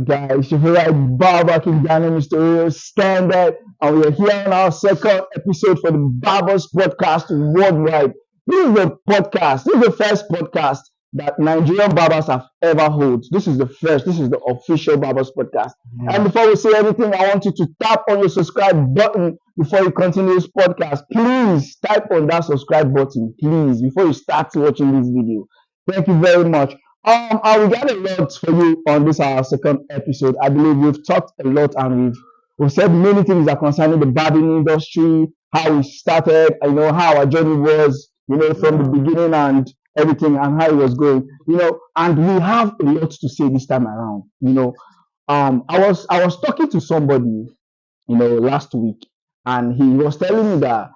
guys? Your favorite barber King Daniel Mr. Real Standard, and we are here on our second episode for the Barbers Podcast Worldwide. This is the podcast. This is the first podcast that Nigerian barbers have ever held. This is the first. This is the official Barbers Podcast. And before we say anything, I want you to tap on your subscribe button before you continue this podcast. Please type on that subscribe button, please, before you start watching this video. Thank you very much. We got a lot for you on this our second episode. I believe we've talked a lot and we've said many things that concerning the barbering industry, how we started, how our journey was, from the beginning and everything and how it was going, and we have a lot to say this time around. I was talking to somebody, last week, and he was telling me that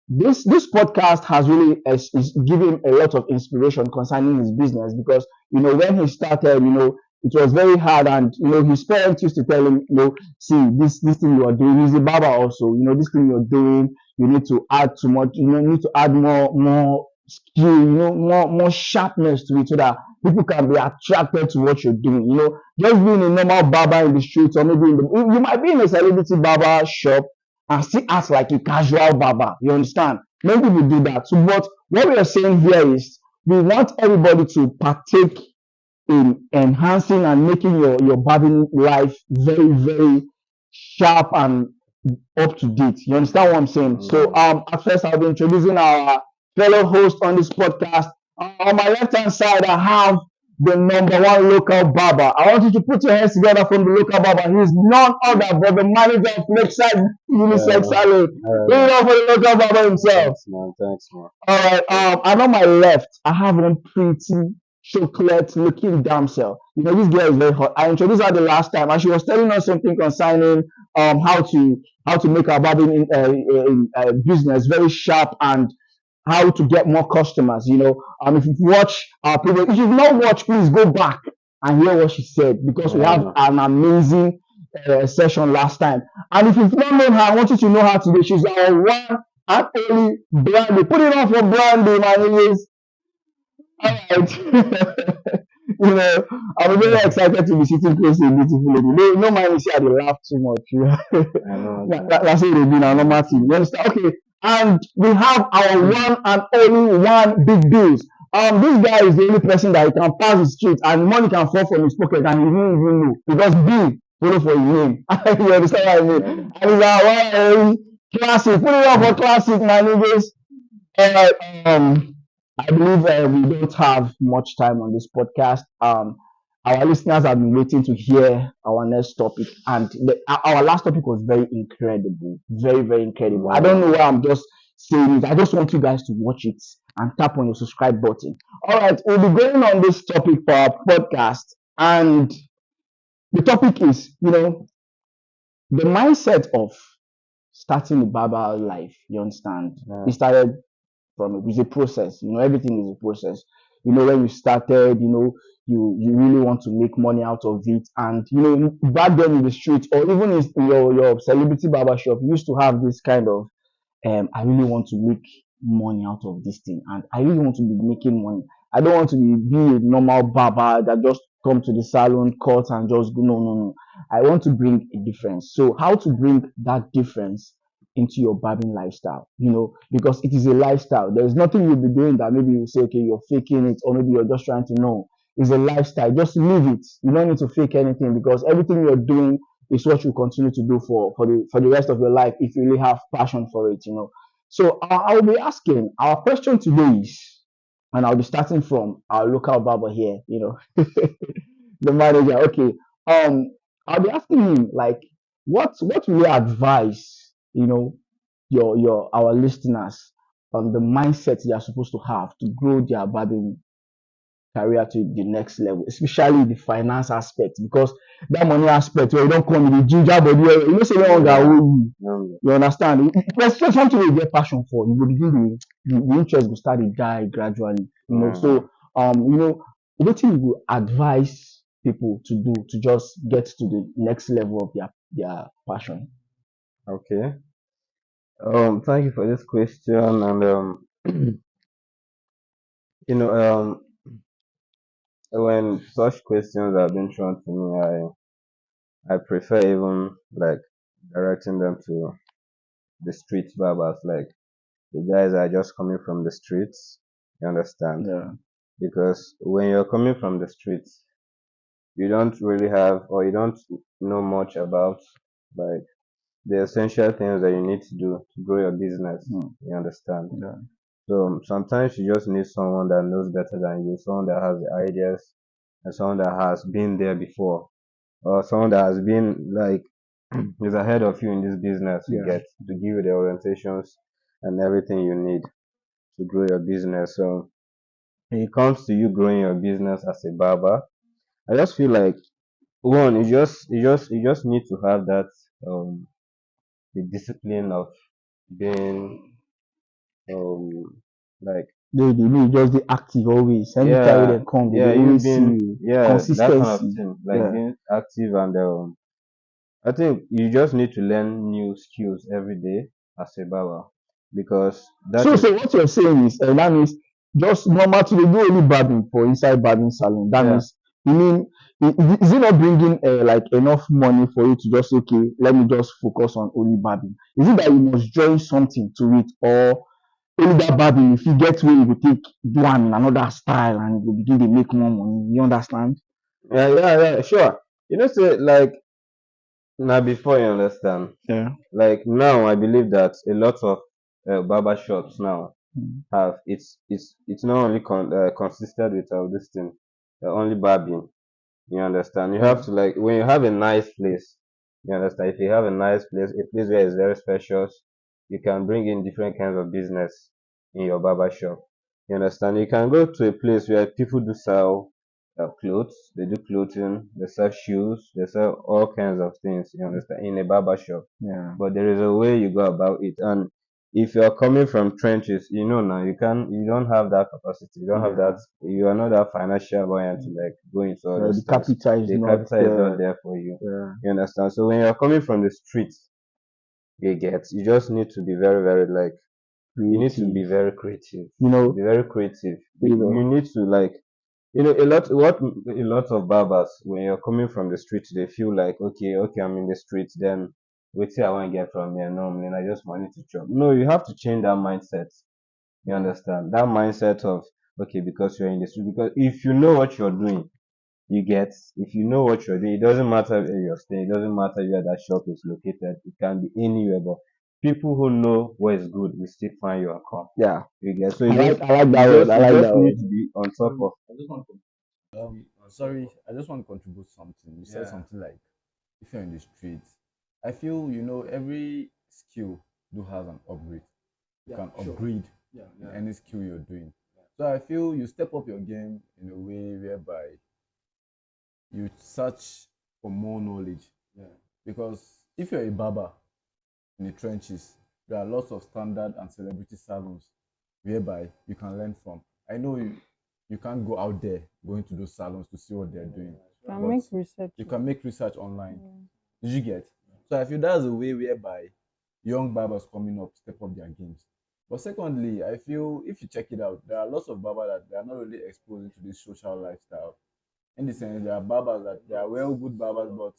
this podcast has really is giving a lot of inspiration concerning his business because when he started it was very hard and his parents used to tell him see this thing you are doing, he's a barber also, this thing you're doing, you need to add too much, you need to add more skill, more sharpness to it so that people can be attracted to what you're doing. Just being a normal barber in the streets or maybe you might be in a celebrity barber shop and still act like a casual barber. You understand? Many people do that. So, but what we are saying here is we want everybody to partake in enhancing and making your barbering life very, very sharp and up to date. You understand what I'm saying? So, at first, I'll be introducing our fellow host on this podcast. On my left hand side, I have the number one local barber. I want you to put your hands together from the local barber. He is none other but the manager of Lakeside Unisex Salon. Give it up for the local barber himself. Thanks, man. Thanks, man. All right. And on my left, I have one pretty chocolate-looking damsel. This girl is very hot. I introduced her the last time, and she was telling us something concerning how to make our barbering business very sharp and how to get more customers. If you've watched our previous, if you've not watched, please go back and hear what she said because we have an amazing session last time. And if you've not known her, I want you to know her today. She's our one and only Brandy. Put it on for Brandy, my niggas. All right. I'm very excited to be sitting close to a beautiful lady. No mind me say I dey laugh too much. I know. That's what they do now, normal thing. You understand? Okay. And we have our one and only one big bills. This guy is the only person that he can pass the street and money can fall from his pocket and he didn't even know because bill follow for his name. You understand what I mean? And he's our one and only classic. Put it up for classic, my niggas. I believe we don't have much time on this podcast. Our listeners have been waiting to hear our next topic, and our last topic was very incredible, very, very incredible. I don't know why I'm just saying it. I just want you guys to watch it and tap on your subscribe button. All right, we'll be going on this topic for our podcast, and the topic is, the mindset of starting a barber life. You understand? It started it's a process. Everything is a process. When you started, you really want to make money out of it. And back then in the street or even in your celebrity barber shop, you used to have this kind of I really want to make money out of this thing, and I really want to be making money. I don't want to be a normal barber that just come to the salon, cut and just go. No. I want to bring a difference. So how to bring that difference into your barbering lifestyle, because it is a lifestyle. There's nothing you'll be doing that maybe you say, okay, you're faking it, or maybe you're just trying to know. It's a lifestyle. Just live it. You don't need to fake anything because everything you're doing is what you continue to do for the rest of your life if you really have passion for it, So I'll be asking, our question today is, and I'll be starting from our local barber here, the manager. Okay. I'll be asking him like, what will you advise, our listeners on the mindset they are supposed to have to grow their barbering career to the next level, especially the finance aspect, because that money aspect where you don't come with the ginger body, say no longer owe you. You understand? It's just something you get passion for. You will begin the interest will start to die gradually. So what you will advise people to do to just get to the next level of their passion? Okay. Thank you for this question. And when such questions have been thrown to me, I prefer even like directing them to the street barbers, like the guys are just coming from the streets. You understand? Yeah. Because when you're coming from the streets, you don't really have or you don't know much about like the essential things that you need to do to grow your business. Mm. You understand? Yeah. So sometimes you just need someone that knows better than you, someone that has the ideas, and someone that has been there before, or someone that has been like is ahead of you in this business. You Yeah. get to give you the orientations and everything you need to grow your business. So when it comes to you growing your business as a barber, I just feel like one, you just need to have that the discipline of being like They need just be active always. Anytime when yeah they come, they yeah go you always see being you. yeah that kind of Consistency. thing, like Yeah. being active. And I think you just need to learn new skills every day as a barber, because that So is what you're saying is that means just normal to dey do only barbing for inside barbing salon. That yeah means you mean is it not bringing like enough money for you to just say, okay, let me just focus on only barbing? Is it that you must join something to it, or only that barbing if you get where you go take do am in another style and you go begin dey make more money? You understand? yeah sure. Say like now before, you understand, Yeah. like now I believe that a lot of barber shops now Mm. have it's not only consisted with this thing, only barbing. You understand? You have Yeah. to like when you have a nice place. You understand? If you have a nice place, a place where it's very spacious, you can bring in different kinds of business in your barber shop. You understand? You can go to a place where people do sell clothes. They do clothing. They sell shoes. They sell all kinds of things. You understand? In a barber shop, Yeah. but there is a way you go about it. And if you're coming from trenches, now you don't have that capacity. You don't have that. Yeah. You are not that financial buoyant to like go into all those The things. capital is The not capital is not there. there for you. Yeah. You understand? So when you're coming from the streets, you just need to be very, very like you need to be Creative. very creative. You know. Be very creative. You You know. need to like a lot of barbers, when you're coming from the street, they feel like, okay, I'm in the street, then wait till I want to get from here. No, man, I just wanted to chop. No, you have to change that mindset. You Yeah. understand? That mindset of okay, because you're in the street, because if you know what you're doing, if you know what you're doing, it doesn't matter where you're staying, it doesn't matter where that shop is located, it can be anywhere, but people who know what is good will still find you and come. Yeah. You get so I like that word. I you like just that need word. to be on top of Sorry, I just want to contribute something. You said something like, if you're in the streets, I feel every skill do has an upgrade. You can upgrade in any skill you're doing. So I feel you step up your game in a way whereby you search for more knowledge. Because if you're a barber in the trenches, there are lots of standard and celebrity salons whereby you can learn from. I know you can't go out there going to those salons to see what they're doing, Can but make research. you can make research online. Did you get? So I feel that's a way whereby young barbers coming up step up their games. But secondly, I feel if you check it out, there are lots of barbers that they are not really exposed into this social lifestyle. In the sense, there are barbers that they are well good barbers, but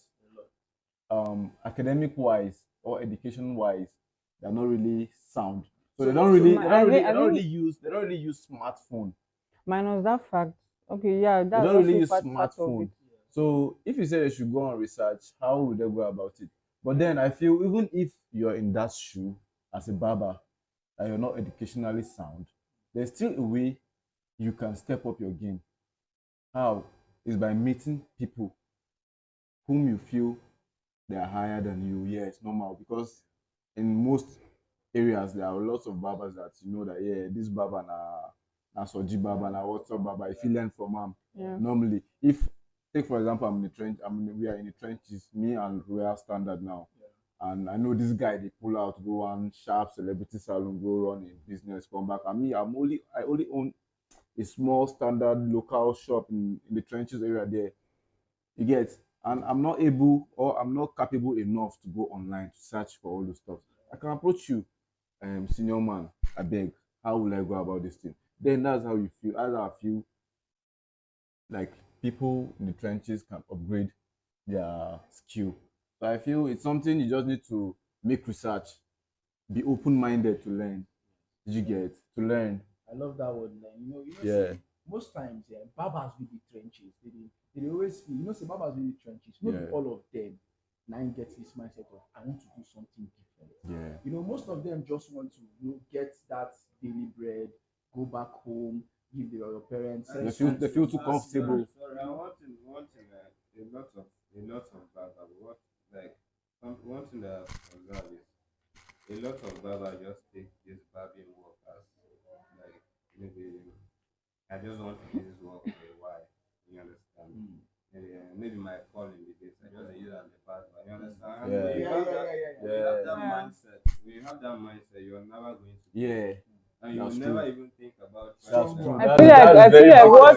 academic wise or education wise, they're not really sound. So they don't really, they don't really, they I don't really think use, they don't really use smartphone. minus that fact. Okay, yeah, They that's don't really also use part of it. smartphone. So if you say they should go on research, how would they go about it? But then I feel even if you're in that shoe as a barber and you're not educationally sound, there's still a way you can step up your game. How? Is by meeting people whom you feel they are higher than you. Yeah, it's normal because in most areas there are lots of barbers that that this barber na soji barber na WhatsApp barber. If you learn from him, Yeah. normally if take for example I'm in the trench, we are in the trenches, me and Royal Standard now. And I know this guy they pull out, go on sharp celebrity salon, go run a business, come back. And me, I only own a small standard local shop in the trenches area there. You get, and I'm not able or I'm not capable enough to go online to search for all those stuff. I can approach you, senior man. I beg, how will I go about this thing? Then that's how you feel. That's how I feel like people in the trenches can upgrade their skill. So I feel it's something you just need to make research, be open-minded to learn. Did you get to learn? I love that word. Like, Yeah, see, most times, yeah, barbers with the trenches, they always feel, say, barbers with the trenches, not yeah, all of them now get this mindset of, I want to do something different. yeah. Most of them just want to, get that daily bread, go back home, give your parents, They feel too comfortable. Sorry, one thing, a lot of barbers, like, one thing that I've observed is a lot of barbers just take this barbing work as, like, maybe I just want to do this work for a while. You understand? Maybe my calling with this. I just use it as a barber. You understand? And Yeah. when you have that, when you have that Yeah. mindset, you're never going to. Yeah, And you will that's never true. even think about That's trying true. to. I feel like That's very what important.